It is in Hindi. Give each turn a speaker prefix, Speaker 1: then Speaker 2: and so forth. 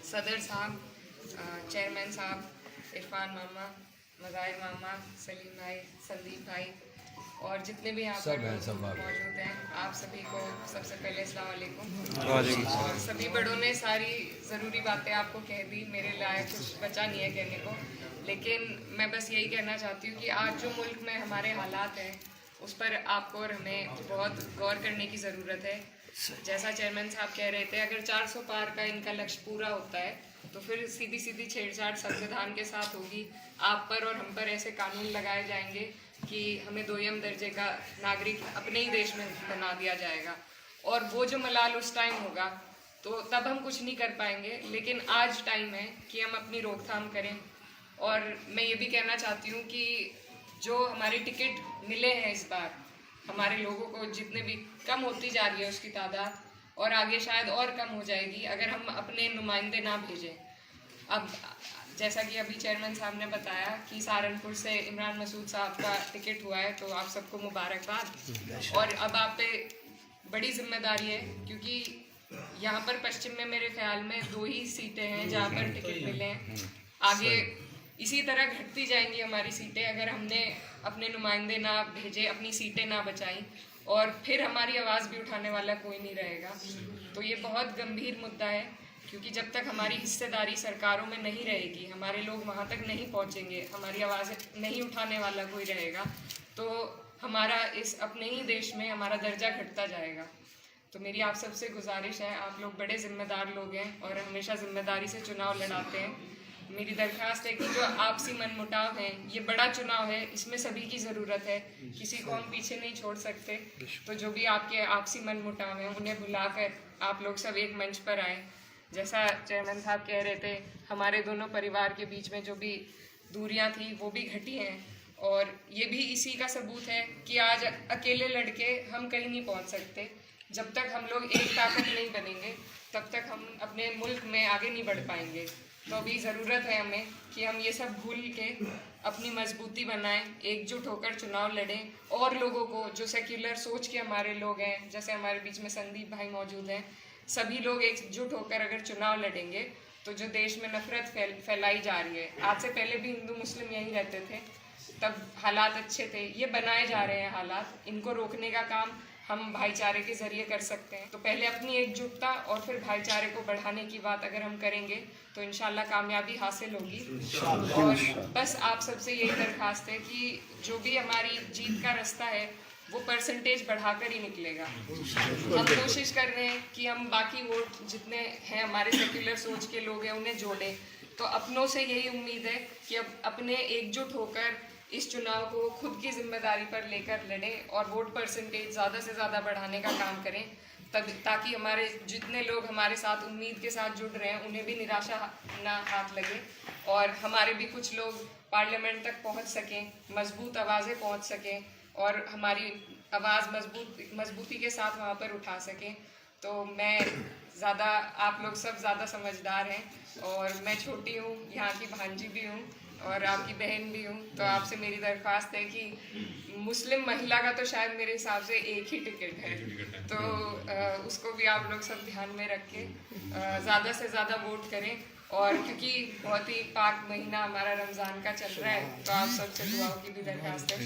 Speaker 1: सदर साहब, चेयरमैन साहब, इरफान मामा, मज़ाहिर मामा, सलीम भाई, संदीप भाई और जितने भी यहाँ पर मौजूद हैं, आप सभी को सबसे पहले अस्सलाम वालेकुम। और सभी बड़ों ने सारी ज़रूरी बातें आपको कह दी, मेरे लायक कुछ बचा नहीं है कहने को। लेकिन मैं बस यही कहना चाहती हूँ कि आज जो मुल्क में हमारे हालात हैं उस पर आपको और हमें बहुत गौर करने की ज़रूरत है। जैसा चेयरमैन साहब कह रहे थे, अगर 400 पार का इनका लक्ष्य पूरा होता है तो फिर सीधी सीधी छेड़छाड़ संविधान के साथ होगी। आप पर और हम पर ऐसे कानून लगाए जाएंगे कि हमें दोयम दर्जे का नागरिक अपने ही देश में बना दिया जाएगा। और वो जो मलाल उस टाइम होगा तो तब हम कुछ नहीं कर पाएंगे, लेकिन आज टाइम है कि हम अपनी रोकथाम करें। और मैं ये भी कहना चाहती हूँ कि जो हमारे टिकट मिले हैं इस बार, हमारे लोगों को जितने भी कम होती जा रही है उसकी तादाद, और आगे शायद और कम हो जाएगी अगर हम अपने नुमाइंदे ना भेजें। अब जैसा कि अभी चेयरमैन साहब ने बताया कि सहारनपुर से इमरान मसूद साहब का टिकट हुआ है, तो आप सबको मुबारकबाद। और अब आप पे बड़ी जिम्मेदारी है, क्योंकि यहाँ पर पश्चिम में मेरे ख्याल में 2 ही सीटें हैं जहाँ पर टिकट मिले हैं। आगे इसी तरह घटती जाएंगी हमारी सीटें अगर हमने अपने नुमाइंदे ना भेजे, अपनी सीटें ना बचाई, और फिर हमारी आवाज़ भी उठाने वाला कोई नहीं रहेगा। तो ये बहुत गंभीर मुद्दा है, क्योंकि जब तक हमारी हिस्सेदारी सरकारों में नहीं रहेगी, हमारे लोग वहाँ तक नहीं पहुँचेंगे, हमारी आवाज़ नहीं उठाने वाला कोई रहेगा, तो हमारा इस अपने ही देश में हमारा दर्जा घटता जाएगा। तो मेरी आप सबसे गुजारिश है, आप लोग बड़े जिम्मेदार लोग हैं और हमेशा जिम्मेदारी से चुनाव लड़ाते हैं। मेरी दरख्वास्त है कि जो आपसी मनमुटाव है, ये बड़ा चुनाव है, इसमें सभी की ज़रूरत है, किसी को हम पीछे नहीं छोड़ सकते। तो जो भी आपके आपसी मनमुटाव हैं उन्हें भुलाकर आप लोग सब एक मंच पर आए। जैसा चेयरमैन साहब कह रहे थे, हमारे दोनों परिवार के बीच में जो भी दूरियां थी वो भी घटी हैं, और ये भी इसी का सबूत है कि आज अकेले लड़के हम कहीं नहीं पहुंच सकते। जब तक हम लोग एक ताकत नहीं बनेंगे तब तक हम अपने मुल्क में आगे नहीं बढ़ पाएंगे। तो अभी ज़रूरत है हमें कि हम ये सब भूल के अपनी मजबूती बनाएं, एकजुट होकर चुनाव लड़ें, और लोगों को जो सेक्युलर सोच के हमारे लोग हैं, जैसे हमारे बीच में संदीप भाई मौजूद हैं, सभी लोग एकजुट होकर अगर चुनाव लड़ेंगे तो जो देश में नफरत फैलाई जा रही है, आज से पहले भी हिंदू मुस्लिम यहीं रहते थे, तब हालात अच्छे थे, ये बनाए जा रहे हैं हालात, इनको रोकने का काम हम भाईचारे के जरिए कर सकते हैं। तो पहले अपनी एकजुटता और फिर भाईचारे को बढ़ाने की बात अगर हम करेंगे तो इंशाल्लाह कामयाबी हासिल होगी। और बस आप सबसे यही दरख्वास्त है कि जो भी हमारी जीत का रास्ता है वो परसेंटेज बढ़ाकर ही निकलेगा। हम कोशिश कर रहे हैं कि हम बाकी वोट जितने हैं हमारे सेक्युलर सोच के लोग हैं उन्हें जोड़ें। तो अपनों से यही उम्मीद है कि अब अपने एकजुट होकर इस चुनाव को खुद की जिम्मेदारी पर लेकर लड़ें और वोट परसेंटेज ज़्यादा से ज़्यादा बढ़ाने का काम करें, तब ताकि हमारे जितने लोग हमारे साथ उम्मीद के साथ जुड़ रहे हैं उन्हें भी निराशा ना हाथ लगे, और हमारे भी कुछ लोग पार्लियामेंट तक पहुंच सकें, मजबूत आवाज़ें पहुंच सकें और हमारी आवाज़ मजबूती के साथ वहाँ पर उठा सकें। तो मैं ज़्यादा, आप लोग सब ज़्यादा समझदार हैं और मैं छोटी हूँ, यहाँ की भांजी भी हूँ और आपकी बहन भी हूँ। तो आपसे मेरी दरख्वास्त है कि मुस्लिम महिला का तो शायद मेरे हिसाब से एक ही टिकट है, तो उसको भी आप लोग सब ध्यान में रख के ज़्यादा से ज़्यादा वोट करें। और क्योंकि बहुत ही पाक महीना हमारा रमज़ान का चल रहा है, तो आप सबसे दुआओं की भी दरख्वास्त है।